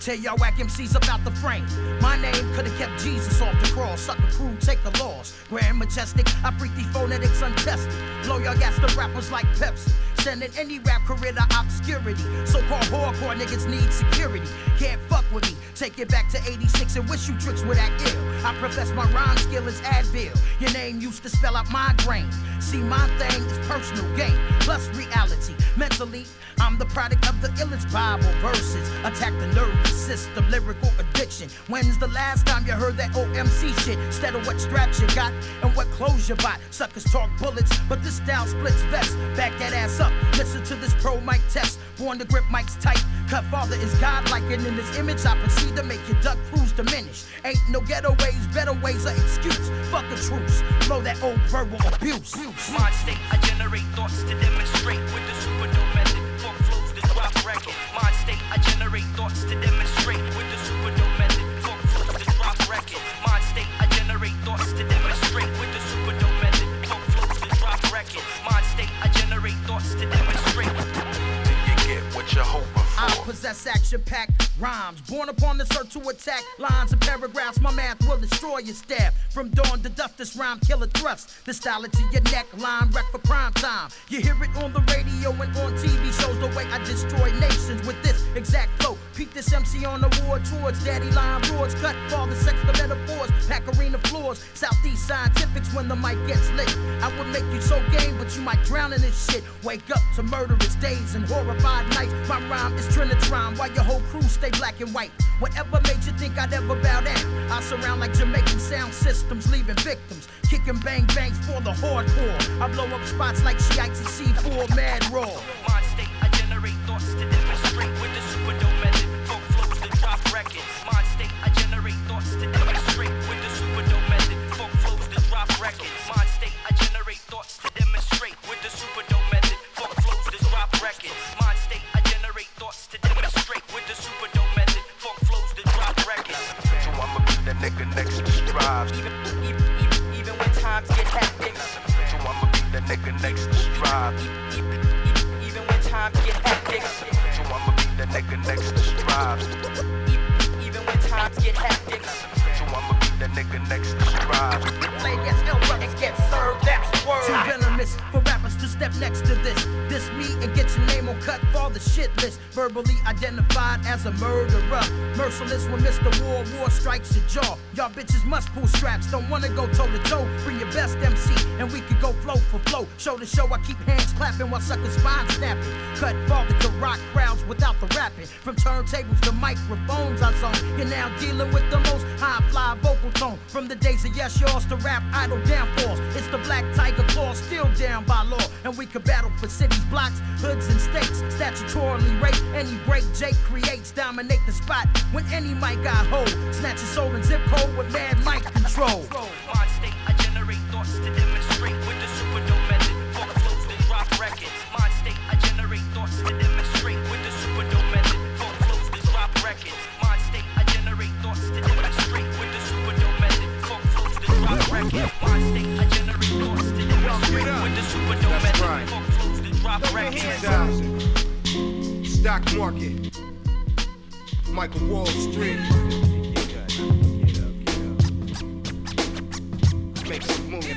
Tear y'all whack MCs about the frame. My name could've kept Jesus off the cross. Sucker crew, take the loss. Grand Majestic, I freak these phonetics untested. Blow your gas to rappers like Pepsi. Sending any rap career to obscurity. So-called hardcore niggas need security. Can't fuck with me. Take it back to 86 and wish you tricks with that ill. I profess my rhyme skill is Advil. Your name used to spell out migraine. See, my thing is personal gain plus reality. Mentally, I'm the product of the illest Bible verses. Attack the nervous system, lyrical addiction. When's the last time you heard that OMC shit? Instead of what straps you got and what clothes you bought. Suckers talk bullets, but this style splits vests. Back that ass up, listen to this pro mic test. Born to grip mics tight. Kutfather is godlike, and in his image I proceed to make your duck crews diminish. Ain't no getaways, better ways of excuse. Fuck a truce, blow that old verbal abuse. Mind state, I generate thoughts to demonstrate with the super dope method. Funk flows to drop records. Mind state, I generate thoughts to demonstrate with the super dope method. Funk flows to drop records. Mind state, I generate thoughts to demonstrate with the super dope method. Funk flows to drop records. Mind state, I generate thoughts to demonstrate. Do you get what you're hoping for? I possess action-packed rhymes, born upon the search to attack lines and paragraphs. My math will destroy your staff. From dawn to dusk, this rhyme killer thrust. The style it to your neck, line wreck for prime time. You hear it on the radio and on TV shows. The way I destroy nations with this exact flow. Peep this MC on the war towards daddy line roars. Cut father sex the metaphors, pack arena floors. Southeast scientifics when the mic gets lit. I would make you so game, but you might drown in this shit. Wake up to murderous days and horrified nights. My rhyme is Trinitron while your whole crew stay black and white. Whatever made you think I'd ever bow down? I surround like Jamaican sound systems, leaving victims. Kicking bang bangs for the hardcore. I blow up spots like Shiites and C4 mad raw. Mind state, I generate thoughts to demonstrate with the super dope method. Funk flows to drop records. Mind state, I generate thoughts to demonstrate with the super dope method. Funk flows to drop records. Mind state, I generate thoughts to demonstrate with the super dope method. Funk flows to drop records. Mind state, I generate thoughts to demonstrate with the super dope method. Funk flows to drop records. So I'ma be the nigga next to strive. Even when times get hectic. So I'ma be the nigga next to strive. Even when times get hectic. So I'ma be the nigga next to strive. Even when times get hectic. So I'ma be the nigga next to strive. Play against ill brothers get served, that's the word. Too venomous for rappers to step next to this. This me and get your name on Kutfather shit list. Verbally identified as a murderer. Merciless when Mr. War strikes your jaw. Y'all bitches must pull straps, don't wanna go toe to toe. Bring your best MC and we could go flow for flow. Show to show, I keep hands clapping while suckers spine snapping. Kutfather can rock crowds without the rapping. From turntables to microphones I zone. You're now dealing with the most high fly vocal tone. From the days of yes yours to rap idle downfalls. It's the black tiger claw still down by law. And we could battle for cities, blocks, hoods and states. Statutorily rape any break Jake creates. Dominate the spot when any mic got hold. Snatch your soul and zip code with mad mic control. Mind state, I generate thoughts to demonstrate with the super dope method. Funk flows to drop records. Mind state, I generate thoughts to demonstrate with the super dope method. Funk flows to drop records. Mind state, I generate thoughts to demonstrate with the super dope method. Funk flows to drop records. Mind state, I generate thoughts to demonstrate with the super dope method. Funk flows to drop records. 2000. Stock market. Michael Wall Street. Make some moves.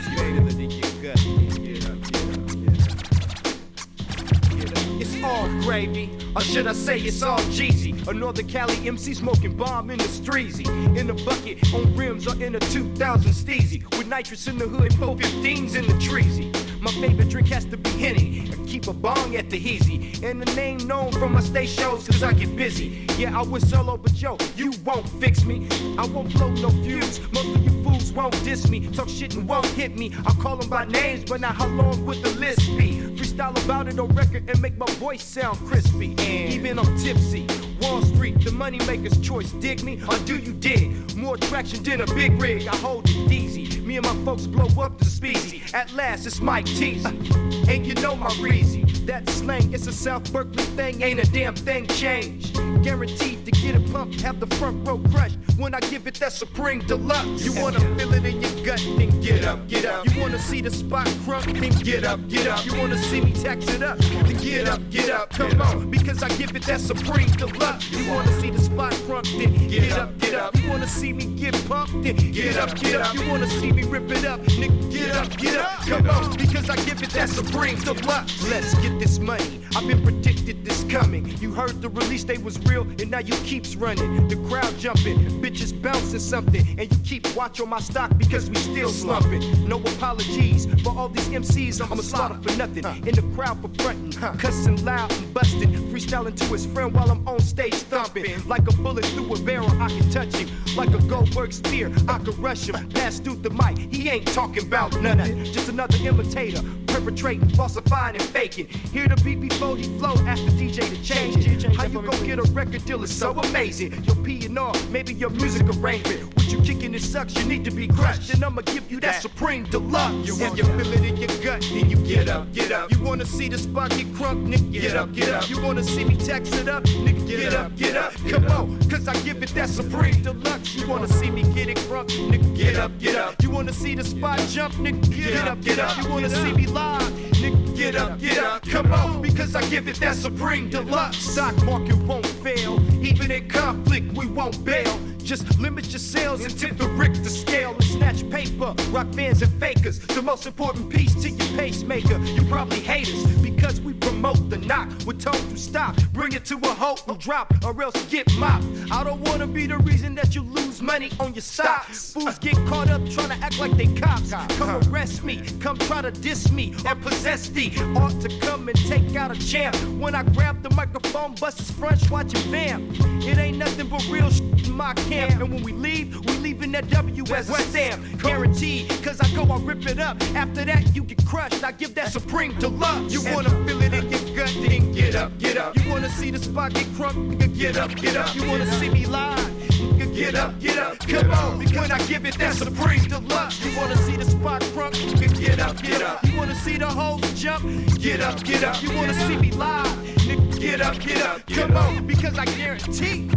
It's all gravy, or should I say it's all Jeezy. A Northern Cali MC smoking bomb in the streezy. In the bucket, on rims, or in a 2000 Steezy. With nitrous in the hood, 415s in the treesy. My favorite drink has to be Henny. I keep a bong at the Heezy. And the name known from my stage shows, cause I get busy. Yeah, I was solo, but yo, you won't fix me. I won't blow no fuse. Most of you fools won't diss me. Talk shit and won't hit me. I'll call them by names, but now how long would the list be? Freestyle about it on record and make my voice sound crispy. Even I'm tipsy. Wall Street, the money maker's choice. Dig me, or do you dig? More traction than a big rig. I hold it easy. Me and my folks blow up the species. At last, it's Mike Teasy. And you know my Reezy. That slang, it's a South Berkeley thing. Ain't a damn thing changed. Guaranteed to get it pumped, have the front row crushed. When I give it that Supreme Deluxe. You wanna feel it in your gut, then get up, get up. You wanna see the spot crunk, then get up, get up. You wanna see me tax it up, then get up, get up. Come on, because I give it that Supreme Deluxe. Deluxe. You wanna see the spot crunk, then get up, get up. You wanna see me get pumped, then get up, get up. You wanna see me rip it up, nigga, get up, get up. Come on, because I give it that Supreme Deluxe. Let's get this money. I've been predicted this coming. You heard the release, they was real, and now you keeps running. The crowd jumping, bitches bouncing something, and you keep watch on my stock because we still slumping. No apologies for all these MCs, I'm a slaughter for nothing. In the crowd for frontin', cussing loud and busting, freestyling to his friend while I'm on stage thumping. Like a bullet through a barrel, I can touch him. Like a Goldberg spear, I can rush him. Pass through the mic, he ain't talking about nothing. Just another imitator, perpetrating, falsifying, and faking. Hear the beat before he flow, ask the DJ to change it. How you gon' get a record deal is so amazing. Your P&R, maybe your music arrangement. What you kicking it sucks, you need to be crushed. And I'ma give you that Supreme Deluxe. You want you feel it in your gut, then you get up, get up. You wanna see the spot get crunk, nigga, get up, get up. You wanna see me tax it up, nigga, get up, get up. Come on, cause I give it that Supreme Deluxe. You wanna see me get it crunk, nigga, get up, get up. You wanna see the spot jump, nigga, get up, get up. You wanna see me live, nigga, get up, get up. Come on, because I give it that Supreme Deluxe. Stock market won't fail, even in conflict we won't bail. Just limit your sales and tip the Richter scale and snatch paper, rock fans and fakers. The most important piece to your pacemaker. You probably hate us because we promote the knock. We're told to stop, bring it to a halt and drop, or else get mopped. I don't wanna be the reason that you lose money on your stocks. Fools get caught up trying to act like they cops. Come arrest me, come try to diss me or possess the art to come and take out a champ. When I grab the microphone, bust his front, watch him vamp. It ain't nothing but real shit in my camp. And when we leaving that W as a stamp. Guaranteed, cause I go, I rip it up. After that, you get crushed. I give that Supreme Deluxe. You wanna feel it in your gut, then get up, get up. You wanna see the spot get crunk, nigga, get up, get up. You wanna see me live, nigga, get up, get up. Come on, because when I give it that Supreme Deluxe. You wanna see the spot crunk, nigga, get up, get up. You wanna see the hoes jump, get up, get up. You wanna see me live, nigga, get up, get up. Come on, because I guarantee.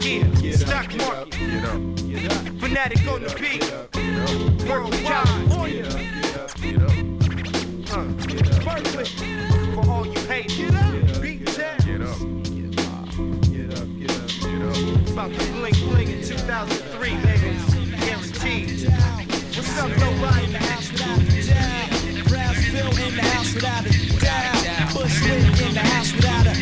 Yeah, stock market, fanatic on the beat, Berkeley, California, Berkeley, for all you haters, beat towns, about the bling bling in 2003, baby, guaranteed. What's up, nobody in the house without a doubt, Vill in the house without a doubt, Bushwick in the house without a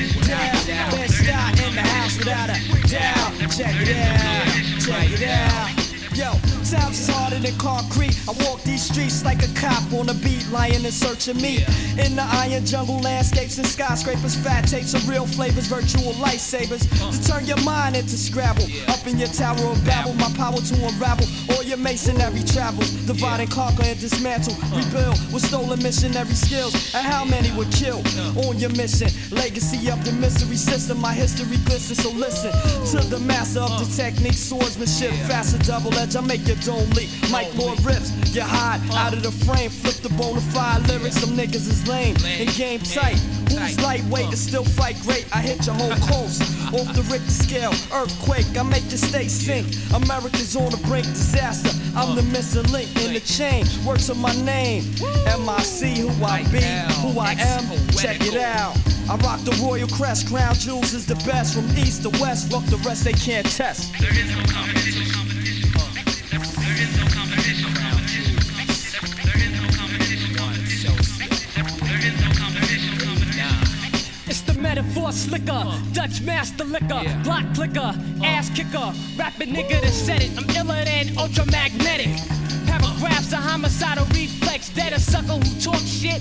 doubt, Best Star in the house without a doubt. Check it out, check it out. Yo, times is harder than concrete. I walk these streets like a cop on a beat, lying and searching me. In the iron jungle landscapes and skyscrapers, fat tapes of real flavors, virtual lifesavers. To turn your mind into Scrabble. Up in your tower of Babel, my power to unravel all your masonry travels. Divide and conquer and dismantle, rebuild with stolen missionary skills. And how many were killed on your mission? Legacy of the mystery system, my history glistens. So listen to the master of the technique, swordsmanship, faster double edge. I make your dome leak. Mike Lord rips, you hide out of the frame. Flip the bona fide lyrics, some niggas is lame. And game tight, who's lightweight and still fight great? I hit your whole coast, off the Richter scale, earthquake. I make the state sink, America's on the brink, disaster. I'm the missing link in the chain, works on my name. MIC, who I be, who I am, check it out. I rock the royal crest, crown jewels is the best. From east to west, fuck the rest they can't test. There is no competition. Metaphor slicker, Dutch master liquor, block clicker, ass kicker, rapping nigga that said it. I'm iller than ultramagnetic. Paragraphs a homicidal reflex, dead a sucker who talk shit.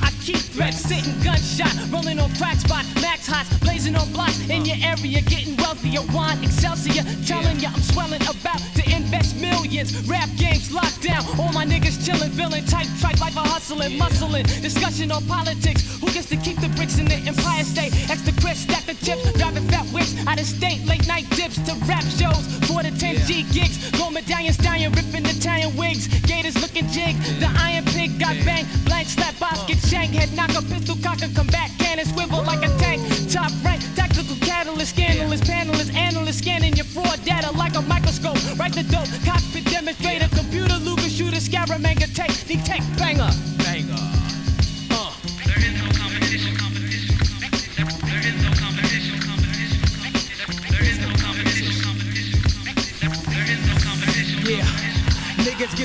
I keep threats, sitting gunshot, rolling on crack spot, max hots, blazing on blocks in your area, getting wealthier. Want Excelsior, telling ya I'm swelling about to invest millions. Rap games locked down, all my niggas chilling, villain type, life a hustling, muscling. Discussion on politics, who gets to keep the bricks in the Empire State? Extra crisp, stack the chips, driving fat whips out of state, late night dips to rap shows for the 10G gigs. Gold medallion stallion, ripping Italian wigs, gators looking jig. The iron pig got banged, blank slap, boss get shanked, head knock a pistol cocker, come back, cannon swivel like a tank. Top rank, tactical catalyst, scandalous, panelist, analyst, scanning your fraud data like a microscope. Right the dope, cockpit demonstrator, computer, Luger shooter, scaramanga, technique, tech banger. Banger. There is no competition. There is no competition.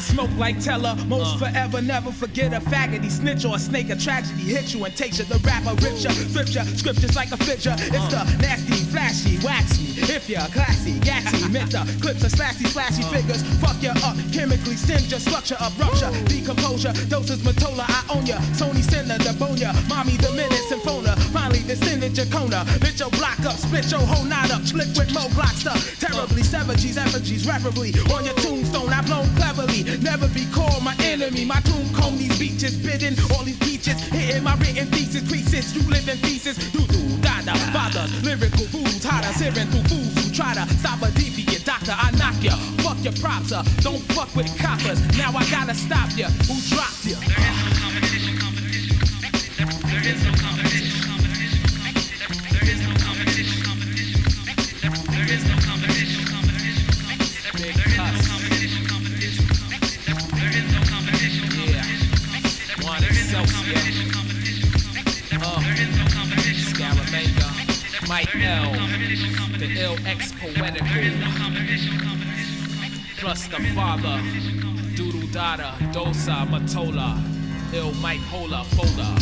smoke like Teller. Most forever never forget a faggoty snitch or a snake. A tragedy hits you and takes you. The rapper rips you, strips you, scriptures like a fissure. It's the nasty, flashy, waxy. If you're classy, gassy, meant the clips of slashy, flashy figures. Fuck you up, chemically send your structure up, rupture, decomposure. Doses Matola, I own ya. Sony Sender, the bonia. Mommy, the minute symphona. Finally descended Jacona. Lit your block up, split your whole knot up. Slick with mo blocks up. Terribly, savages, effigies, reverably. On your tombstone, I've blown cleverly. Never be called my enemy. My tomb comb these beaches, bidding all these beaches. Hitting my written thesis, creases. You live in pieces. Doo-doo, dada, fathers. Lyrical fools, hotter, siren through fools who try to stop a deviant doctor. I knock ya. Fuck your props, don't fuck with coppers. Now I gotta stop ya. Who dropped ya? There is no competition. There is no competition. There is no competition. Big cuss. There is no competition. Yeah. One Excelsior. Scaramanga. Mike L. The ill ex-poetical. Plus the father. Doodle Dada. Dosa Matola. Ill Mike Hola Folder.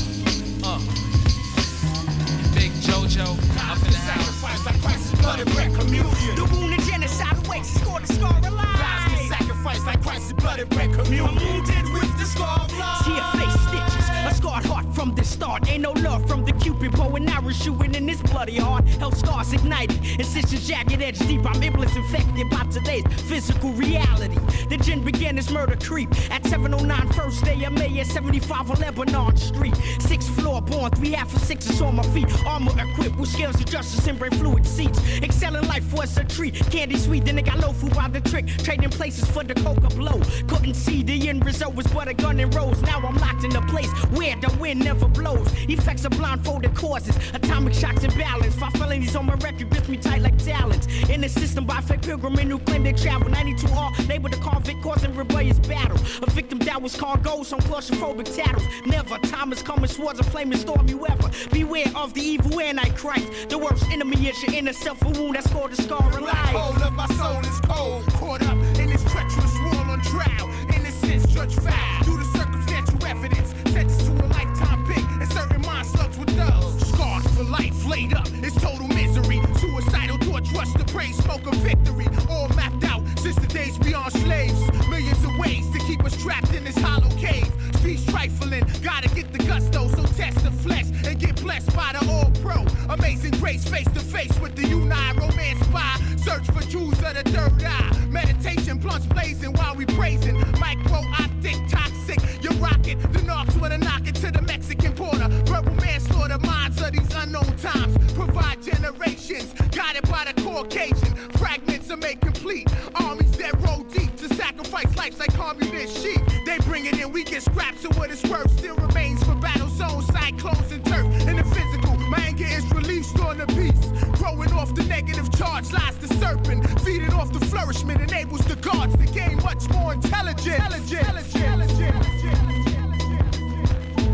Big JoJo, up in the house. Sacrifice like Christ's blood and bread communion. The wounded genocide awaits, score the scar alive. Rise with sacrifice like Christ's blood and bread communion. I'm wounded with the scar of love. Tear face stitches, a scarred heart from the start. Ain't no love from the Cupid bow and arrow shooting in this bloody heart. Hell scars ignited, incisions jagged edge deep. I'm Iblis infected by today's physical reality. The gin began his murder creep at 709 first day of May at 75 on Lebanon Street. 6th floor born, 3 half of 6 on my feet. Armor equipped with scales of justice and brain fluid seats. Excelling life was a treat. Candy sweet, then they got low food by the trick. Trading places for the coca blow. Couldn't see the end result was but a gun and rose. Now I'm locked in a place where the wind never blows. Effects of blindfolded causes. Atomic shocks and balance. 5 felonies on my record grips me tight like talons. In the system by fake pilgrims who claim they travel. 92R labeled the convict causing rebellious battle. A victim that was cargoes on claustrophobic tattles. Never time is coming swords of flame and stormy weather. Beware of the evil antichrist. The worst enemy is your inner self, a wound that scored the scar alive. The whole of my soul is cold, caught up in this treacherous war on trial. Innocence judge foul due to circumstantial evidence. Sentenced to a lifetime pick and certain mind slugs with thugs. Scars for life laid up, it's total misery. Suicidal thoughts rush to praise, smoke of victory. All mapped out since the days beyond slaves. Millions of ways to keep us trapped in this hollow cave. Speech trifling, gotta get the gusto, so test the flesh and get blessed by the all-pro. Amazing grace, face to face with the Unite romance spy. Search for Jews of the third eye. Meditation, blunts blazing while we praising. Micro-optic, toxic, you're rocking. The knocks wanna knock it to the Mexican border. Verbal manslaughter, minds of these unknown times. Provide generations, guided by the Caucasian. Fragments are made complete. Armies that roll deep to sacrifice lives like communist sheep. They bring it in, we get scrapped, so what it's worth still remains for battle zones, cyclones, and turf. In the physical, my anger is released on the beast. Growing off the negative charge lies the serpent. Feeding off the flourishment enables the gods to gain much more intelligence.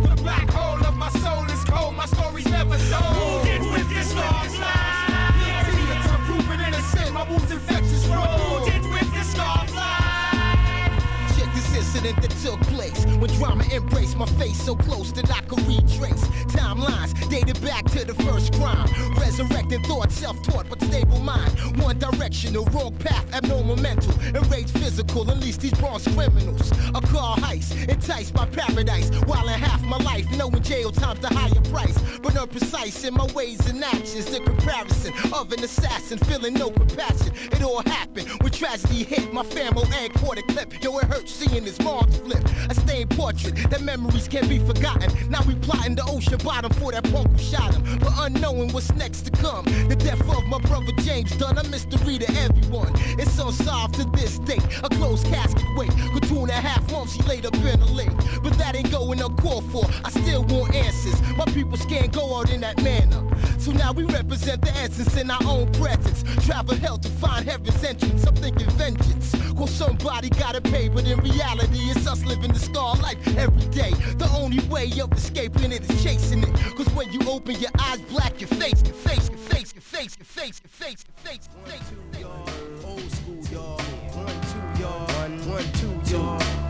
The black hole of my soul is cold, my story's never told. Wounded with this scar's life. Tears are proven innocent, my wounds infectious road. Wounded with this scar's life. Check this incident that took place when drama embraced my face so close that I could retrace timelines dated back to the first crime. Resurrecting thought, self-taught but stable mind. One directional, wrong path, abnormal mental. Enraged physical, unleash these bronze criminals. A car heist, enticed by paradise. While in half my life, knowing jail time's the higher price. But unprecise in my ways and actions. The comparison of an assassin, feeling no compassion. It all happened when tragedy hit my family and caught a clip. Yo, it hurts seeing his mom's flip. A stained portrait that memories can't be forgotten. Now we plotting the ocean bottom for that punk who shot him. But unknowing what's next to come. The death of my brother James Dunn, a mystery to everyone. It's unsolved to this date. A closed casket wait. For 2.5 months he laid up in a lake. But that ain't going uncalled for. I still want answers. My people can't go out in that manner. So now we represent the essence in our own presence. Travel hell to find heaven's entrance. I'm thinking vengeance. Cause somebody gotta pay, but in reality it's us living the scar life every day. The only way of escaping it is chasing it. Cause when you open your eyes black, your face, your face, your face, your face, your face, your face, your face, your face. Old school, y'all. 1, 2, y'all. 1, 1, 2, y'all.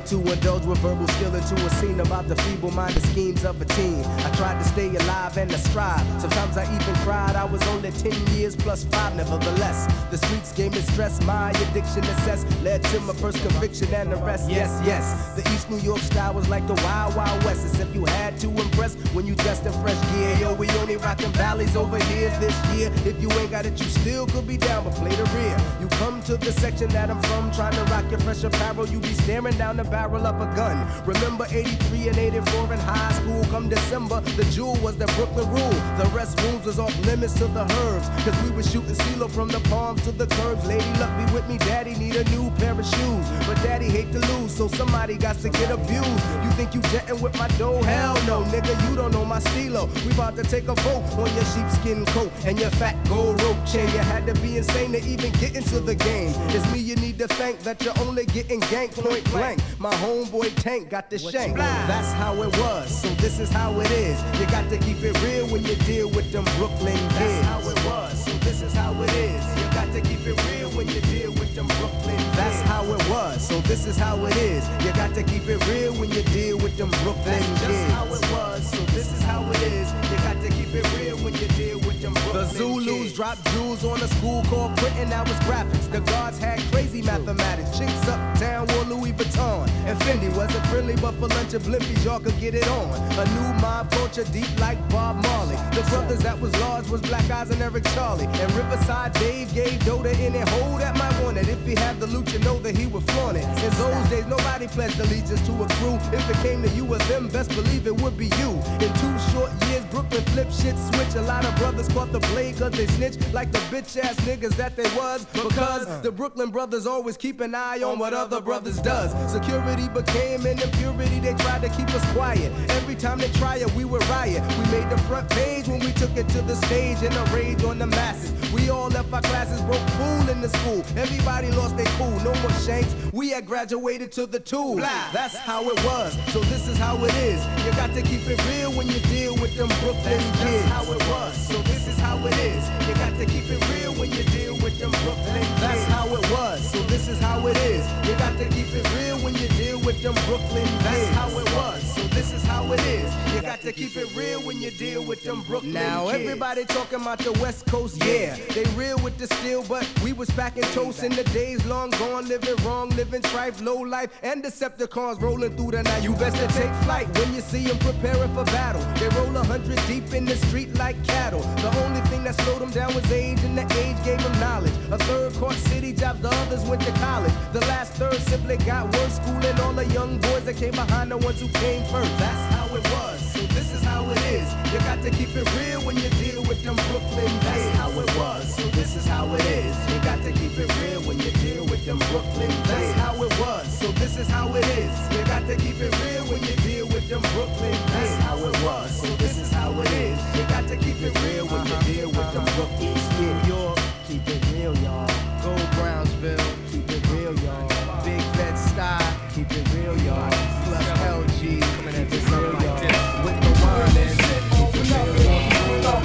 to indulge with verbal skill into a scene about the feeble-minded schemes of a teen. I tried to stay alive and to strive. Sometimes I even cried. I was only 10 years plus 5, nevertheless. The streets gave me stress. My addiction assessed led to my first conviction and arrest. Yes, yes. The East New York style was like the Wild Wild West. As if you had to impress when you dressed in fresh gear. Yo, we only rockin' valleys over here this year. If you ain't got it, you still could be down, but play the rear. You come to the section that I'm from, trying to rock your fresh apparel. You be staring down the barrel of a gun. Remember 83 and 84 in high school. Come December, the jewel was the Brooklyn rule. The restrooms was off limits to the herbs, cause we was shooting CeeLo from the palms to the curbs. Lady luck be with me, daddy need a new pair of shoes, but daddy hate to lose, so somebody got to get abused. You think you jetting with my dough? Hell no, nigga, you don't know my stilo. We about to take a vote on your sheepskin coat and your fat gold rope chain. You had to be insane to even get into the game. It's me you need to thank that you're only getting ganked point blank. My homeboy Tank got the shank. That's how it was, so this is how it is. You got to keep it real when you deal with them Brooklyn kids. That's how it was, so this is how it is. You got to keep it real when you deal with them Brooklyn kids. That's how it was, so this is how it is. You got to keep it real when you deal with them Brooklyn kids. That's just how it was, so this is how it is. You got to keep it real when you deal with them Brooklyn kids. The Zulus dropped jewels on a school called Britain, that was graphics. The guards had crazy mathematics. Chicks uptown wore Louis Vuitton. And Fendi wasn't friendly, but for lunch and blimpies, y'all could get it on. A new mob culture deep like Bob Marley. The brothers that was large was Black Eyes and Eric Charlie. And Riverside Dave gave Doda in it. Hold that might want it. If he had the loot, you know that he would flaunt it. In those days, nobody pledged allegiance to a crew. If it came to you or them, best believe it would be you. In 2 short years, Brooklyn flipped shit switch. A lot of brothers caught the blade cause they snitched like the bitch ass niggas that they was. Because the Brooklyn brothers always keep an eye on what other brothers does. Security became an impurity, they tried to keep us quiet. Every time they try it, we would riot. We made the front page when we took it to the stage in a rage on the masses. We all left our classes broke fool in the school. Everybody lost their cool, no more shanks. We had graduated to the tools. That's how it was, so this is how it is. You got to keep it real when you deal with them Brooklyn kids. That's how it was, so this is how it is. You got to keep it real when you deal with them Brooklyn kids. That's how it was, so this is how it is. You got to keep it real when you deal with them Brooklyn kids. That's how it was, so this is how it is. You got to keep it real when you deal with them Brooklyn now, kids. Everybody talking about the West Coast, yeah. They real with the steel, but we was packing toast in the days long gone, living wrong, living trife, low life, and Decepticons rolling through the night. You best to take flight when you see them preparing for battle. They roll 100 deep in the street like cattle. The only thing that slowed them down was age, and the age gave them knowledge. A third caught city jobs, the others went to college. The last third simply got worse, schooling all the young boys that came behind the ones who came first. That's how it was, so this is how it is. You got to keep it real when you deal with them Brooklyn kids. That's how it was, so this is how it is. You got to keep it real when you deal with them Brooklyn kids. That's how it was, so this is how it is. You got to keep it real when you deal with them Brooklyn kids. That's how it was, so this is how it is. You got to keep it real when you deal with them Brooklyn kids. New York, keep it real, y'all. Go Brownsville, keep it real, y'all. Big Bed Sky, keep it real, y'all. Plus LG, coming at this real, y'all. With the wine and keep it real, y'all.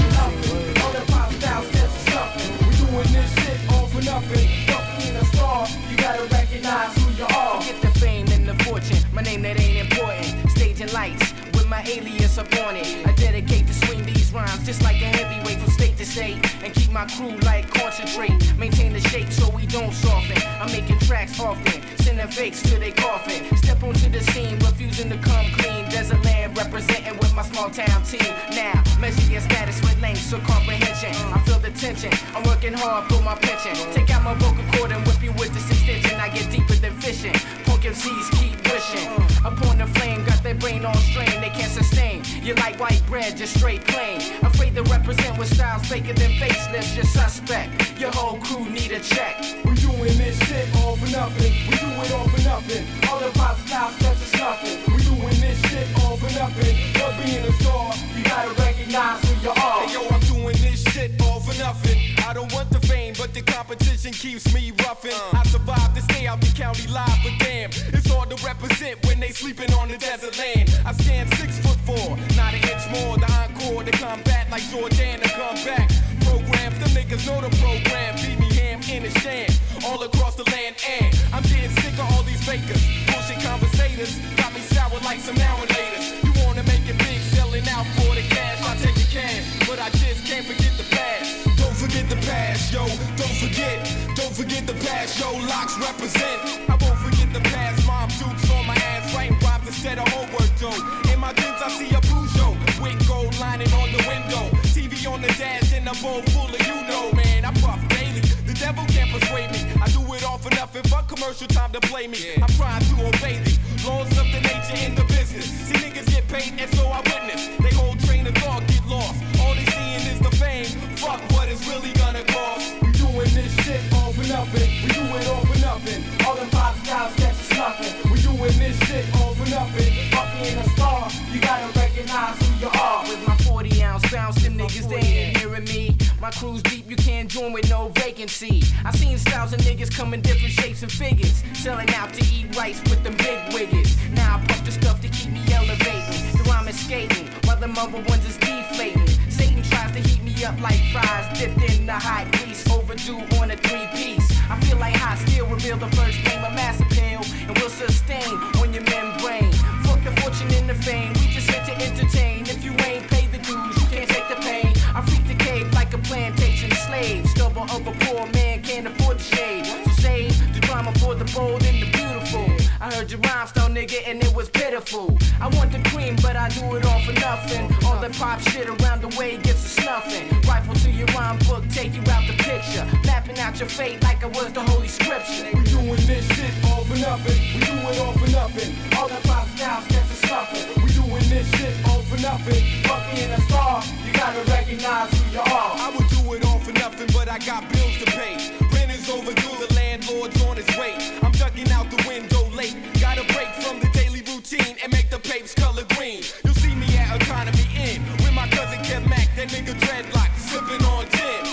All the pop style steps is nothing. We doing this shit all for nothing. Fuck being a star, you gotta recognize who you are. Forget the fame and the fortune, my name that ain't important. Staging lights with my alias up on it. I dedicate to swing these rhymes just like a heavyweight from state to state. And keep my crew like concentrate. Maintain the shape so we don't soften. I'm making tracks often, sending fakes to their coffin. Step onto the scene, refusing to come clean. Desert land representing with my small town team. Now, measure your status with length or comprehension. I feel the tension, I'm working hard for my pension. Take out my vocal cord and whip you with this extension. I get deeper than fishing. Punk MCs keep wishing. Upon the flame, got their brain on strain. They can't sustain. You like white bread, just straight plain. Afraid to represent with styles faker than faceless. You're suspect. Your whole crew need a check. We doing this shit all for nothing. We do it all for nothing. All the pop style steps is nothing. We doing this shit all for nothing. For being a star, you gotta recognize who you are. Hey yo, I'm doing this shit all for nothing. I don't want the fame, but the competition keeps me roughing. I survived to stay out the county live, but damn, it's hard to represent when they sleeping on the desert land. I stand 6'4", not an inch more. The encore to combat like Jordan to come back. Programs, them niggas know the program. Feed me ham in a sham, all across the land. And I'm getting sick of all these fakers, bullshit conversations. haters got me sour like some now and laters. You wanna make it big, selling out for the cash. I take the cash, but I just can't forget the past. Don't forget the past, yo. Don't forget the past, yo. Locks represent. I won't forget the past. Mom Dukes on my ass, writing rhymes instead of homework, though. In my dreams, I see a Peugeot with gold lining on the window. TV on the dash and a bowl full of you know, man. I puff daily. The devil can't persuade me. I do it all for nothing. Fuck commercial time to play me. I'm trying to obey the laws of the nature in the business. See niggas get paid, and so I witness. They whole train of thought get lost. All they seeing is the fame. Fuck what it's really gonna cost. We doing this shit all for nothing. We do it all for nothing. All them pop styles catch us nothing. We doing this shit all for nothing. Fuck being a star, you gotta recognize who you are. With my 40-ounce bounce, them niggas, they ain't hearing me. My crew's deep, you can't join with no vacancy. I seen styles of niggas come in different shapes and figures, selling out to eat rice with them big wiggers. Now I puff the stuff to keep me elevating. The rhyme is skating, while the other ones is deflating. Satan tries to heat me up like fries, dipped in the hot grease, overdue on a 3-piece. I feel like hot steel reveal the first game of mass appeal, and will sustain on your membrane. Fuck the fortune and the fame, we just here to entertain. If you ain't paid the dues, you can't take the pain. I freak the cave like a plantation slave. Stubble of a poor man can't afford the shade. So save the drama for the bold and the beautiful. I heard your rhyme style, nigga, and it was pitiful. I want the cream, but I do it all for nothing. All the pop shit around the way gets a snuffing. Rifle to your rhyme book, take you out the picture. Mapping out your fate like I was the holy scripture. We doing this shit all for nothing. We do it all for nothing. All the pop styles catch us nothing. We doing this shit all for nothing. Fuck being a star, you gotta recognize who you are. I would do it all for nothing, but I got bills to pay. Rent is overdue, the landlord's on his way. I'm ducking out the window late. Gotta break from the daily routine and make the papes color green. You'll see me at Economy Inn with my cousin Kev Mac, that nigga dreadlock, sipping on gin.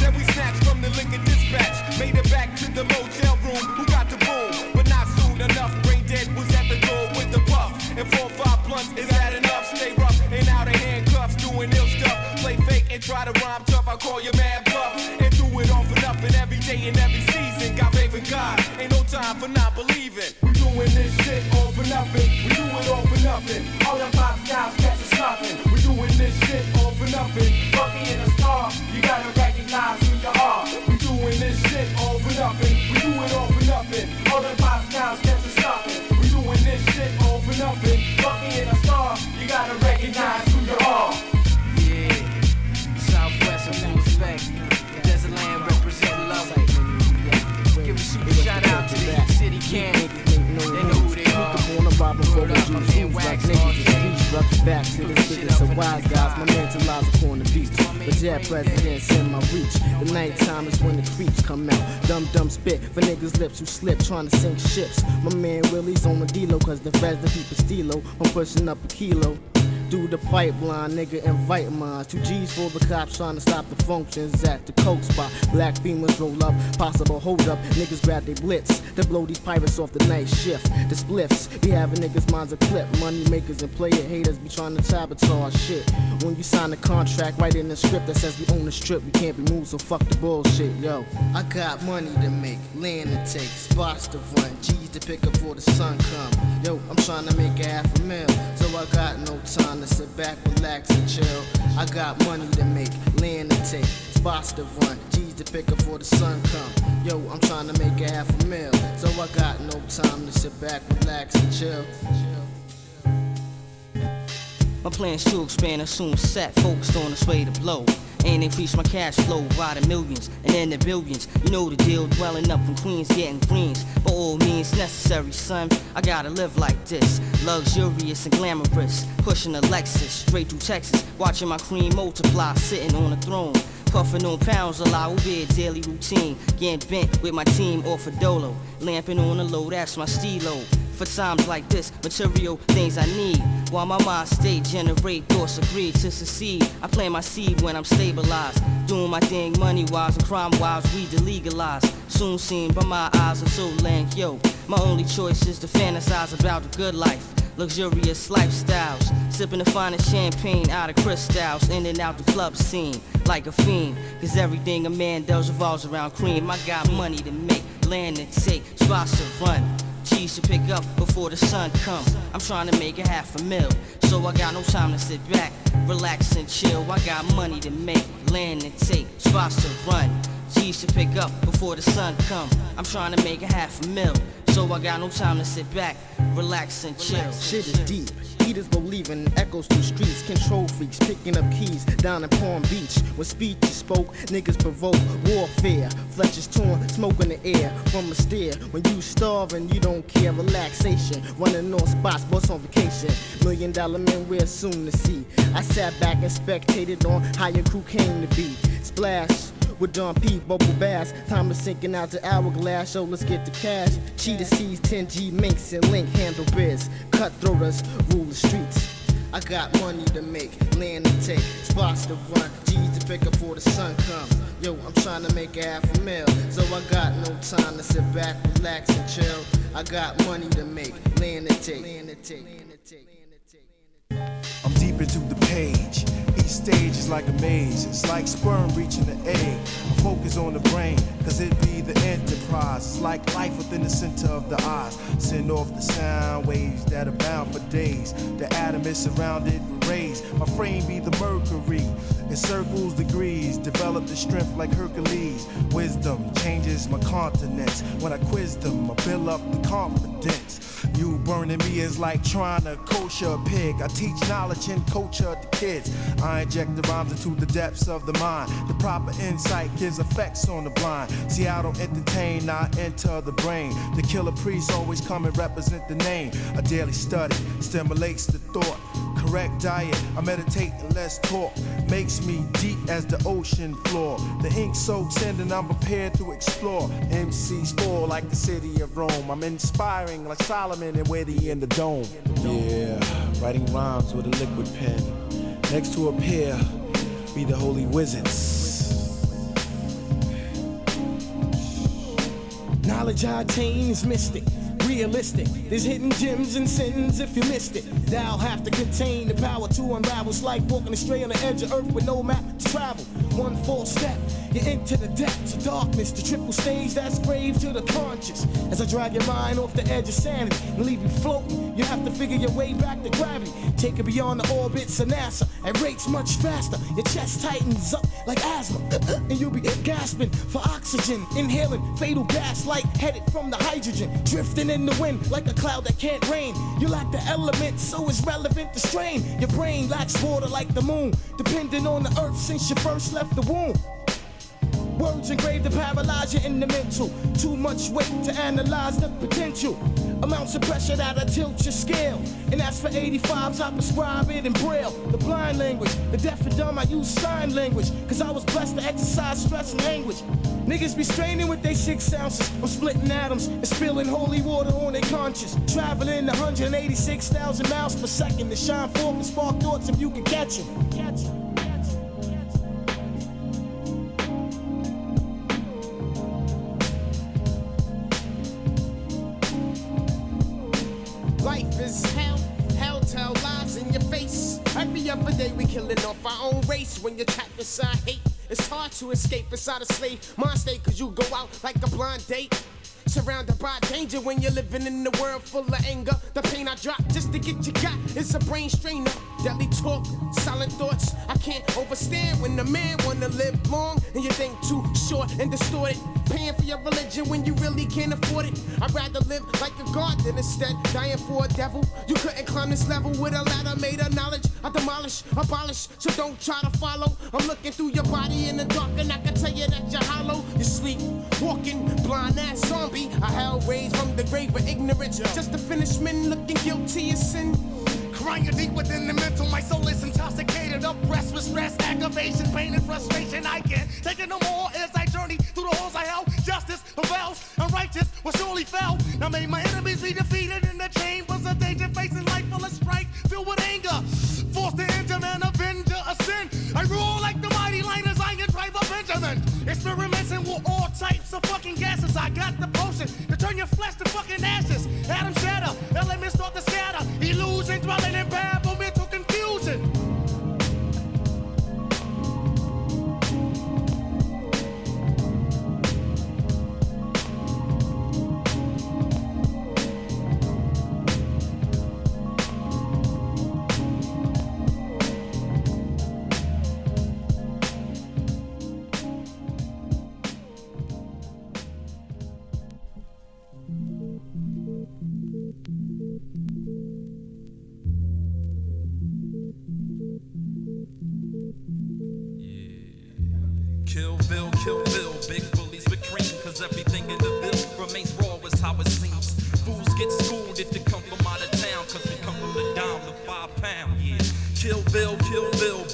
Then we snatched from the liquor dispatch, made it back to the motel room. Who got the boom? But not soon enough. Brain dead was at the door with the puff. And 4 or 5 blunts, is that enough? Stay rough and out of handcuffs, doing ill stuff. Play fake and try to rhyme tough. I call you mad bluff and do it all for nothing every day and every season. Got faith in God, ain't no time for not believing. We doing this shit all for nothing. We do it all for nothing. All them pop styles catch us nothing. We doing this shit all for nothing. Fuck being a star, you gotta recognize who you are. We doing this shit all for nothing. We do it all for nothing. All them pop styles catch us nothing. We doing this shit all for nothing. Fuck being a star, you gotta recognize who you are. Yeah, Southwest in full effect. Desert land represent love. Give a super shout out to the city camp. They know who they are. Back to the cities of wise guys, my mental lies upon the beach. But dead presidents in my reach. The nighttime is when the creeps come out. Dumb spit for niggas' lips who slip trying to sink ships. My man Willie's on the D-Lo, cause the feds the people steelo. I'm pushing up a kilo. Do the pipeline, nigga, invite mine. 2 G's for the cops trying to stop the functions at the coke spot. Black females roll up, possible hold up. Niggas grab they blitz to blow these pirates off the night shift. The spliffs, be having niggas' minds a clip. Money makers and player haters be trying to sabotage shit. When you sign a contract, write in the script that says we own the strip, we can't be moved, so fuck the bullshit, yo. I got money to make, land to take, spots to run, G's to pick up before the sun come. Yo, I'm trying to make $500,000, so I got no time to sit back, relax and chill. I got money to make, land to take, spots to run, G's to pick up before the sun come. Yo, I'm trying to make $500,000, so I got no time to sit back, relax and chill. My plans to expand are soon set, focused on the way to blow. And increase my cash flow by the millions and then the billions. You know the deal, dwelling up in Queens, getting greens. By all means necessary, son, I gotta live like this. Luxurious and glamorous, pushing a Lexus straight through Texas. Watching my cream multiply, sitting on a throne. Puffing on pounds, a lot will be a daily routine. Getting bent with my team off a dolo. Lamping on the low, that's my stilo. For times like this, material things I need. While my mind stay generate thoughts agreed to succeed. I plant my seed when I'm stabilized. Doing my thing money-wise and crime-wise, we delegalize. Soon seen by my eyes are so lank, yo. My only choice is to fantasize about the good life. Luxurious lifestyles, sipping the finest champagne out of crystals, in and out the club scene like a fiend. Cause everything a man does revolves around cream. I got money to make, land to take, spots to run, G's to pick up before the sun comes. I'm trying to make a $500,000, so I got no time to sit back, relax and chill. I got money to make, land to take, spots to run. G's to pick up before the sun comes. I'm trying to make a $500,000, so I got no time to sit back, relax and chill. Shit is deep. Eaters believing echoes through streets, control freaks picking up keys down in Palm Beach. When speech is spoke, niggas provoke warfare. Flesh is torn, smoke in the air from a stare. When you starving, you don't care. Relaxation, running on spots, boss on vacation. $1 million men we're soon to see. I sat back and spectated on how your crew came to be. Splash with Don P, bubble bass. Time is sinking out the hourglass, so let's get the cash. Cheetah sees 10G minks and link handle biz. Cutthroaters rule the streets. I got money to make, land to take, spots to run, G's to pick up before the sun comes. Yo, I'm trying to make a $500,000, so I got no time to sit back, relax and chill. I got money to make, land to take. I'm deep into the page. Each stage is like a maze. It's like sperm reaching the egg. I focus on the brain, cause it be the enterprise. It's like life within the center of the eyes. Send off the sound waves that are bound for days. The atom is surrounded with rays. My frame be the mercury. It circles degrees. Develop the strength like Hercules. Wisdom changes my continents. When I quiz them, I build up the confidence. You burning me is like trying to kosher a pig. I teach knowledge and culture to kids. I inject the rhymes into the depths of the mind. The proper insight gives effects on the blind. See, I don't entertain, I enter the brain. The killer priest always come and represent the name. A daily study stimulates the thought. Correct diet, I meditate and less talk. Makes me deep as the ocean floor. The ink soaks in and I'm prepared to explore. MCs fall like the city of Rome. I'm inspiring like Solomon and Witty in the dome. Yeah, writing rhymes with a liquid pen. Next to a pair, be the holy wizards. Knowledge I attain is mystic, realistic. There's hidden gems and sins if you missed it. Thou have to contain the power to unravel. It's like walking astray on the edge of earth with no map to travel. One false step, you're into the depths of darkness. The triple stage that's grave to the conscious. As I drag your mind off the edge of sanity and leave you floating, you have to figure your way back to gravity. Take it beyond the orbits of NASA at rates much faster. Your chest tightens up like asthma, and you'll be gasping for oxygen, inhaling fatal gas light-headed from the hydrogen, drifting in the wind like a cloud that can't rain. You lack the element, so it's relevant to strain. Your brain lacks water like the moon, depending on the earth since you first left the womb. Words engraved to paralyze you in the mental. Too much weight to analyze the potential. Amounts of pressure that'll tilt your scale. And as for 85s, I prescribe it in Braille. The blind language, the deaf and dumb, I use sign language. Cause I was blessed to exercise stress and anguish. Niggas be straining with they 6 ounces. I'm splitting atoms and spilling holy water on their conscience. Traveling 186,000 miles per second to shine forth and spark thoughts if you can catch them. Life is hell tell lies in your face. Every other day we killing off our own race. When you're trapped inside hate, it's hard to escape inside a slave mind state. Cause you go out like a blind date, surrounded by danger when you're living in the world full of anger. The pain I drop just to get you got is a brain strainer. Deadly talk, silent thoughts I can't overstand when the man wanna live long and you think too short and distorted. Paying for your religion when you really can't afford it. I'd rather live like a god than instead dying for a devil. You couldn't climb this level with a ladder made of knowledge. I demolish, abolish, so don't try to follow. I'm looking through your body in the dark and I can tell you that you're hollow. You sleep, walking, blind ass zombie. I hell raised from the grave of ignorance just to finish men looking guilty of sin. Crying deep within the mental, my soul is intoxicated, oppressed with stress, aggravation, pain and frustration. I can't take it no more as I journey through the halls of hell. Justice prevails, unrighteous will surely fail. Now may my enemies be defeated in the chambers of danger, facing life full of strife, filled with anger. Forced to injure man, avenger of sin. I rule like the mighty lion as I can drive a Benjamin. Experimenting with all types of fucking gases. I got the potion to turn your flesh to fucking ashes. Atom shatter, elements start to scatter. Illusion dwelling in babble, mental confusion. Kill Vill, big bullies with cream, cause everything in the Vill remains raw as how it seems. Fools get schooled if they come from out of town, cause we come from the dime to 5 pound, yeah. Kill Vill,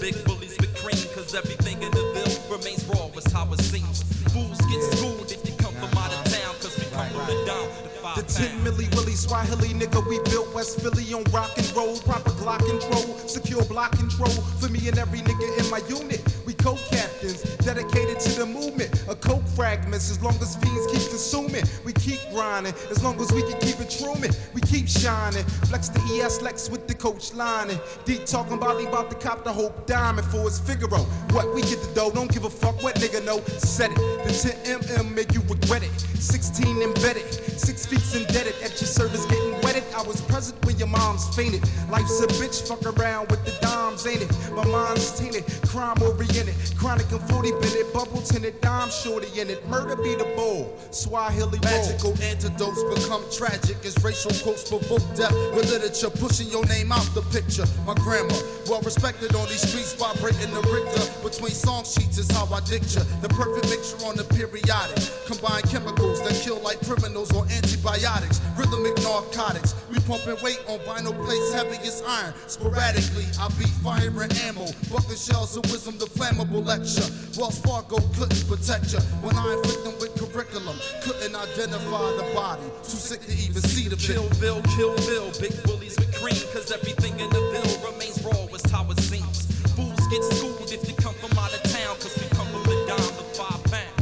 big bullies with cream, cause everything in the Vill remains raw as how it seems. Fools get schooled if they come from out of town, cause we come from the dime to 5 pound. The 10 milli Willie Swahili nigga, we built West Philly on rock and roll, proper Glock control, secure block control. For me and every nigga in my unit, we co-captains, dedicated to the movement. A coke fragments, as long as fiends keep consuming, we keep grinding. As long as we can keep it truman, we keep shining. Flex the ES Lex with the coach lining. Deep talking about he about to cop the Hope Diamond for his Figaro. What, we get the dough, don't give a fuck what nigga know. Said it, the 10mm make you regret it. 16 embedded, 6 feet indebted. At your service getting wetted. I was present when your mom's fainted. Life's a bitch, fuck around with the dimes, ain't it? My mind's tainted, crime oriented. Chronic and 40 bit bubble tinted, dime shorty in it. Murder be the bowl, Swahili roll. Magical antidotes become tragic as racial quotes provoke death with literature pushing your name out the picture. My grandma, well respected on these streets, vibrating the Richter. Between song sheets is how I dicture the perfect mixture on the periodic. Combine chemicals that kill like criminals or antibiotics. Rhythmic narcotics, we pumping weight on vinyl plates heavy as iron. Sporadically, I beat fire and ammo. Bucking shells of wisdom, the flammable lecture. Wells Fargo couldn't protect ya when I inflict them with curriculum. Couldn't identify the body, too sick to even see the Kill Vill, big bullies with cream, cause everything in the Vill remains raw as how it seems. Fools get schooled if they come from out of town, cause we come from the dime to 5 pound.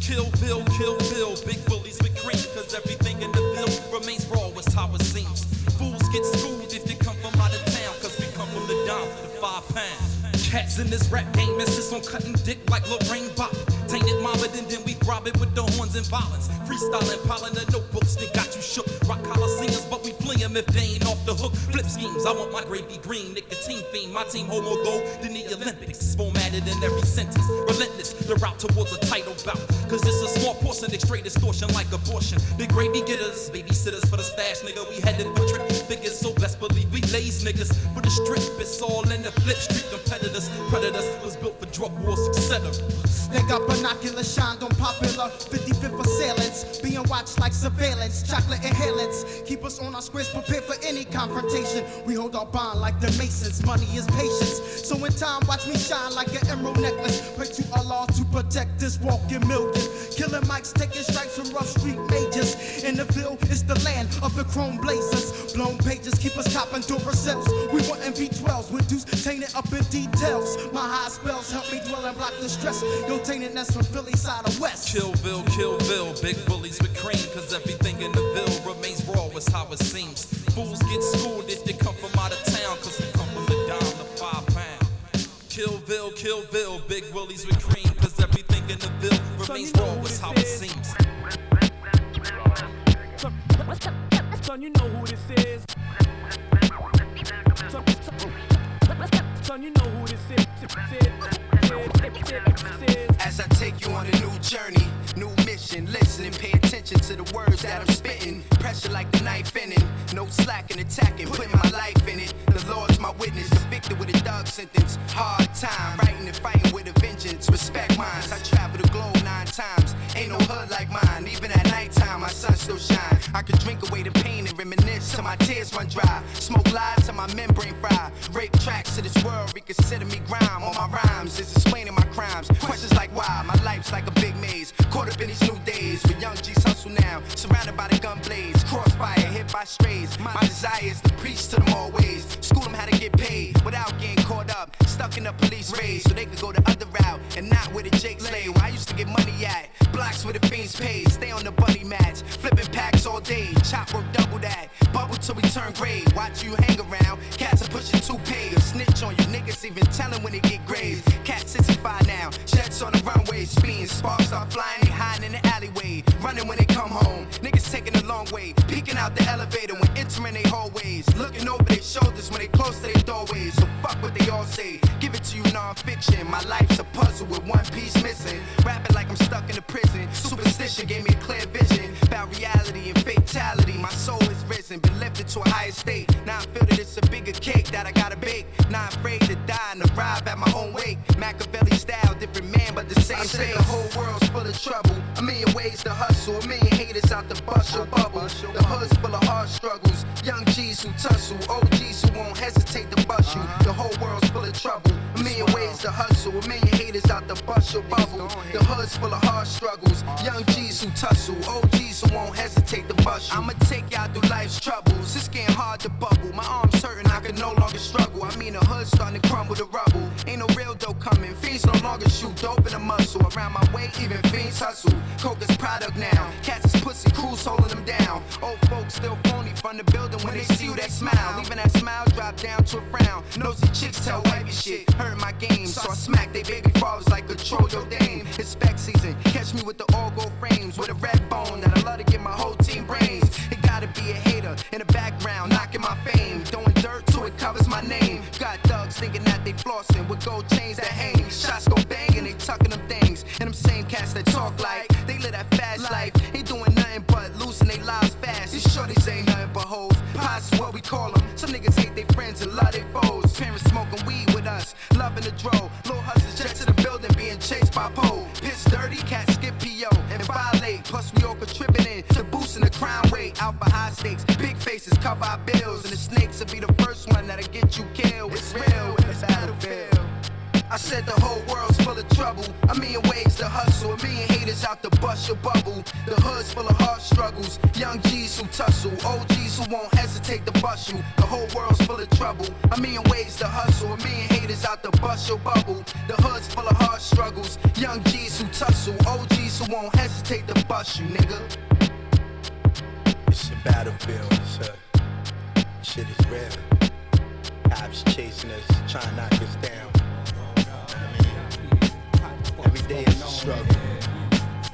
Kill Vill, big bullies with cream, cause everything in the Vill remains raw as how it seems. Fools get schooled if they come from out of town, cause we come from the dime to 5 pound. Cats in this rap game insist on cutting dick like Lorraine Bop. Tainted mobbed and then we rob it with the horns and violence. Freestyling, piling the notebooks, they got you shook. Rock collar singers, but we flee them if they ain't off the hook. Flip schemes, I want my gravy green, nicotine fiend. My team hold more gold than the Olympics. Formatted in every sentence, relentless, the route towards a title bout. Cause it's a small portion, they straight extortion like abortion. Big gravy getters, babysitters for the stash, nigga. We headed for trick figures, so best believe we lays niggas. For the strip, it's all in the flip street. Competitors, predators, was built for drug wars, etc. They got binoculars shined on popular 55th assailants, being watched like surveillance. Chocolate inhalants keep us on our squares, prepared for any confrontation. We hold our bond like the Masons. Money is patience, so in time watch me shine like an emerald necklace. Pray to Allah to protect this walking million. Killing mics, taking strikes from rough street majors. In the Ville, it's the land of the chrome blazers. Blown pages keep us copping Duracells. We want V12s with dudes tainted up in details. My high spells help me dwell and block the stress. Yo, tainted that's from Philly side of West. Kill Vill, big bullies with cream, cause everything in the Ville remains raw as how it seems. Fools get schooled if they come from out of town, cause we come from the dime to 5 pound. Kill Vill, big bullies with cream, cause everything in the Ville remains raw as how it seems. Son, you know who this is. Son, you know who this is. As I take you on a new journey, new mission, listen and pay attention to the words that I'm spitting. Pressure like the knife in it, no slacking, attacking, putting my life in it. The Lord's my witness, convicted with a dog sentence. Hard time, writing and fighting with a vengeance. Respect mines, I travel the globe 9 times. Ain't no hood like mine, even at nighttime my sun still shine. I could drink away the pain and reminisce till my tears run dry. Smoke lies till my membrane fry. Rape tracks to this world, reconsider me grime. All my rhymes is explaining my crimes. Questions like why, my life's like a big maze. Caught up in these new days, with young G's hustle now. Surrounded by the gun blades, crossfire, hit by strays. My desire is to preach to them always. School them how to get paid, without getting caught up. Stuck in a police raid, so they could go the other route. And not where the Jakes lay, where I used to get money at. Blocks where the fiends pay, stay on the bunny mats. Flipping packs all day, chop work double that. Bubble till we turn gray, watch you hang around. Cats are pushing 2K, a snitch on you niggas, even telling when they get grazed. Cat 65 now, jets on the runway, speeding, sparks are flying, they hiding in the alleyway. Running when they come home, niggas taking a long way. Peeking out the elevator when entering their hallways. Looking over their shoulders when they close to their doorways. So fuck what they all say, give it to you non-fiction. My life's a puzzle with one piece missing. Rapping like I'm stuck in a prison. Superstition gave me a clear vision about reality and fatality. My soul is risen, been lifted to a higher state. Now I feel that it's a bigger cake that I gotta bake. Not afraid to die and arrive at my own wake. Machiavelli style, different man but the same I say the whole world's full of trouble. A million ways to hustle, a million haters out the bust your bubble. The hood's full of hard struggles, young G's who tussle, OGs who won't hesitate to bust you. The whole world's full of trouble, a million ways to hustle, a million haters out the bust your bubble. The hood's full of hard struggles, young G's who tussle, OGs who won't hesitate to bust you. I'ma take y'all through life's troubles, it's getting hard to bubble. My arms hurting, I can no longer struggle. I mean the hood's starting to crumble to rubble. Ain't no real dope coming, fiends no longer shoot dope in a muscle. Around my way, even fiends hustle. Coke is product now, cats is pussy, crews holding them down. Old folks still phony from the building when they see you, they smile. Leaving that smile drop down to a frown. Nosy chicks tell wifey shit, hurt my game, so I smack they baby fathers like control your dame. It's spec season, catch me with the all gold frames, with a red bone that I love to get my whole team brains. It gotta be a hater in the background, knocking my fame, throwing dirt to it covers my name. Got thugs thinking that they flossing with gold chains that hang. Shots go bang and they tucking them things. And them same cats that talk like they live that fast life, ain't doing nothing but losing their lives fast. These shorties ain't nothing but hoes. Pies is what we call them. Some niggas hate their friends and love their foes. Parents smoking weed with us, loving the dro. Little hustlers jet to the building, being chased by pole. Piss dirty, cats skip PO and violate. Plus we all contributing to boosting the crime rate. Out for high stakes, big faces cover our bills, and the snakes will be the first one that'll get you killed. It's real in the battlefield. I said the whole world's full of trouble, a million ways to hustle, a million haters out to bust your bubble. The hood's full of hard struggles, young G's who tussle, OGs who won't hesitate to bust you. The whole world's full of trouble, a million ways to hustle, a million haters out to bust your bubble. The hood's full of hard struggles, young G's who tussle, OGs who won't hesitate to bust you, nigga. It's a battlefield, sir. Shit is real. Cops chasing us, trying to knock us down. Every day is a struggle.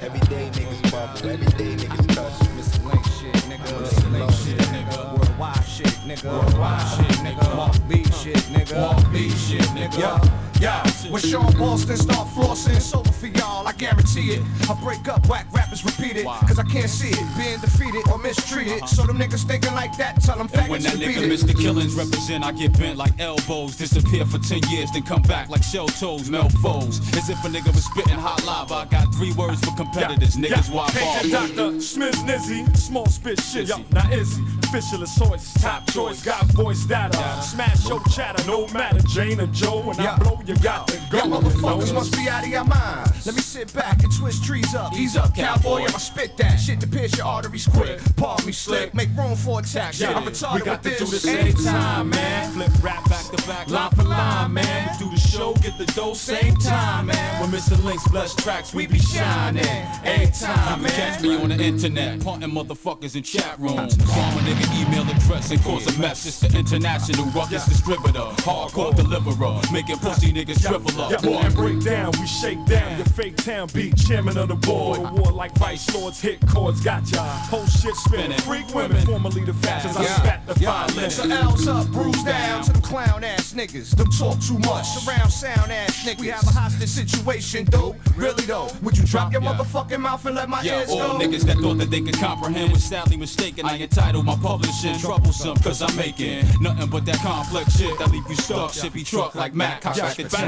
Every day niggas bubble. Every day niggas tussle. Mr. Linx shit, nigga. Mr. Linx shit, nigga. Worldwide shit, nigga. Worldwide shit, nigga. Mark B shit, nigga. Mark B shit, nigga. Yeah, when Sean Boston start flossing, it's over for y'all, I guarantee it. I break up, whack rappers repeat it, cause I can't see it being defeated or mistreated. So them niggas thinking like that, tell them faggots when that to beat nigga it. Mr. Killings represent, I get bent like elbows. Disappear for 10 years, then come back like shell toes, melt foes. As if a nigga was spitting hot lava. I got 3 words for competitors, niggas why Hey, ball. Dr. Smith Nizzy, small spit shizzy. Now Izzy, official is choice, top choice, got voice data. Smash your chatter, no matter. Jane or Joe, when I blow, you got to go. Y'all motherfuckers must be out of your minds. Let me sit back and twist trees up. Ease up, cowboy, I'ma spit that shit to pierce your arteries quick. Pardon me slick, make room for attack. Shit, I'm retarded we got with to this. do the same time, man. Flip rap back to back, line for line, man. Do the show, get the dough, same time, man. When Mr. Linx bless tracks, we be shining. Every time, man. Catch me on the internet, punting motherfuckers in chat rooms. Bomb a nigga email address and cause a mess. It's the international ruckus distributor, hardcore deliverer, making pussy niggas shrivel up. Yeah, and break down, we shake down your fake town beat. Chairman of the board, award like vice lords, hit chords, got ya. Whole shit spinning, freak women, formerly the fashions. I spat the violin. So L's up, bruise down to them clown ass niggas. Them talk too much, surround sound ass niggas. We have a hostage situation, dope. Really though, would you drop your motherfucking mouth and let my ears go? All niggas that thought that they could comprehend was sadly mistaken. I entitled my publishing troublesome, cause I'm making nothing but that complex shit that leave you stuck. Shippy truck like Mac.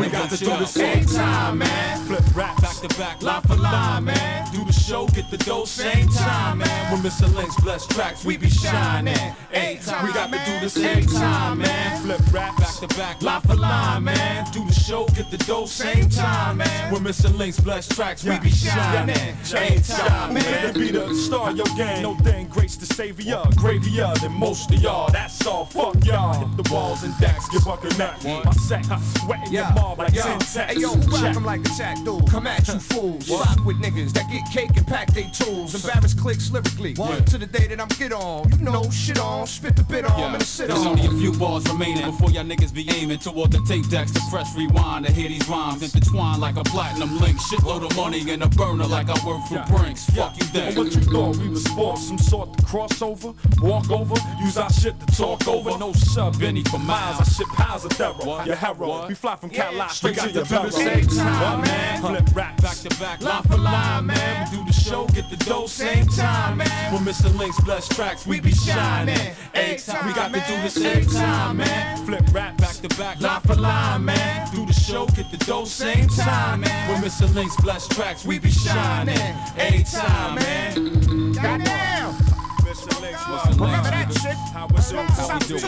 We got to do the same time, man. Flip rap back to back, line for line, man. Do the show, get the dough, same time, man. When Mr. Linx bless tracks, we be shining. We got to do the same time, man. Flip rap back to back, line for line, man. Do the show, get the dough, same time, man. When Mr. Linx bless tracks, we be shining. Time, man. To be the star of your game, no thing grace the savior, gravier than most of y'all. That's all, fuck y'all. Hit the walls and decks, get bucking that. My sack, sweating your mob like 10 tacks. Hey yo, rap 'em like attack dude. Come at you fools. Fuck with niggas that get cake and pack they tools. Embarrass clicks lyrically. To the day that I'm get on. You know, shit on, spit the bit on, and sit on. There's only a few bars remaining before y'all niggas be aiming toward the tape decks to press rewind to hear these rhymes intertwined like a platinum link. Shitload of money in a burner like I work for Brinks. Fuck you then. What you thought we was sports, some sort to cross over, walk over, use our shit to talk over. No sub any for miles. I ship piles of terror. Your hero, we fly from Cadillac straight to your barrel. Same time, man. Flip rap back to back, line for line, man. We do the show, show, get the dough, same time, man. When Mr. Linx bless tracks, we be shining. A-time, we got to do the same time, man. Flip rap back to back, line for line, man. Do the show, get the dough, same time, man. When Mr. Linx bless tracks, we be shining. A-time, man. Goddamn. Mr. Linx, remember that shit? How we do it?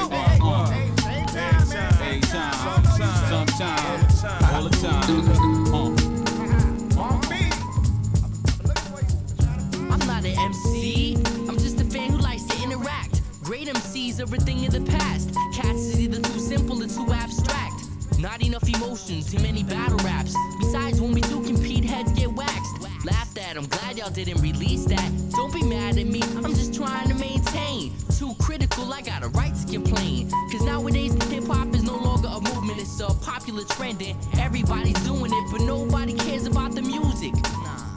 A-time, sometime, all the time. I'm not an MC, I'm just a fan who likes to interact. Great MCs are a thing of the past. Cats is either too simple or too abstract. Not enough emotions, too many battle raps. Besides, when we do compete, heads get waxed. Laughed at, I'm glad y'all didn't release that. Don't be mad at me, I'm just trying to maintain. Too critical, I got a right to complain. Cause nowadays, hip-hop is no longer a movement, it's a popular trend and everybody's doing it, but nobody cares about the music.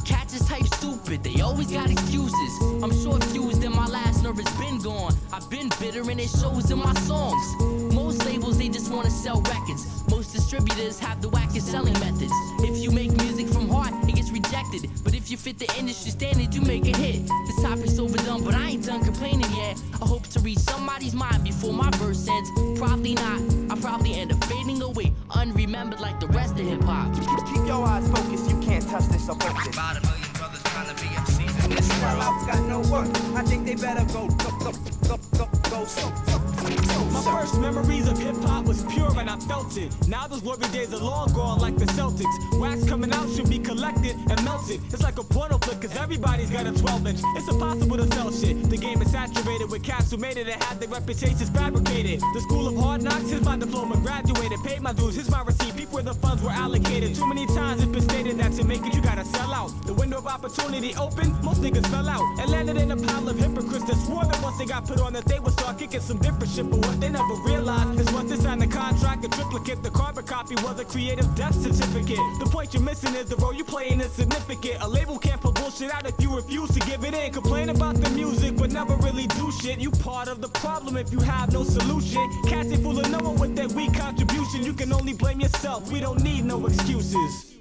Cats is type stupid, they always got excuses. I'm short fused and my last nerve has been gone. I've been bitter and it shows in my songs. Most labels, they just wanna sell records. Most distributors have the wackest selling methods. If you make music from heart, it gets rejected. But if you fit the industry standard, you make a hit. This topic's overdone, but I ain't done complaining yet. I hope to reach somebody's mind before my verse ends. Probably not, I'll probably end up fading away, unremembered like the rest of hip-hop. Keep your eyes focused, you can't touch this or focus. About 1 million brothers trying to be MCs in this world. Sellouts got no worth, I think they better go. My first memories of hip-hop was pure and I felt it. Now those glory days are long gone like the Celtics. Wax coming out should be collected and melted. It's like a portal flick cause everybody's got a 12-inch. It's impossible to sell shit. The game is saturated with cats who made it and had their reputations fabricated. The school of hard knocks, here's my diploma, graduated. Paid my dues, here's my receipt, peep where the funds were allocated. Too many times it's been stated that to make it you gotta sell out. The window of opportunity opened, most niggas fell out. And landed in a pile of hypocrites that swore that once they got put on that they would start kicking some different shit. But what they never realized is once they signed the contract, the triplicate, the carbon copy was a creative death certificate. The point you're missing is the role you playing is significant. A label can't put bullshit out if you refuse to give it in. Complain about the music but never really do shit. You part of the problem if you have no solution. Cats ain't fooling no one with that weak contribution. You can only blame yourself, we don't need no excuses.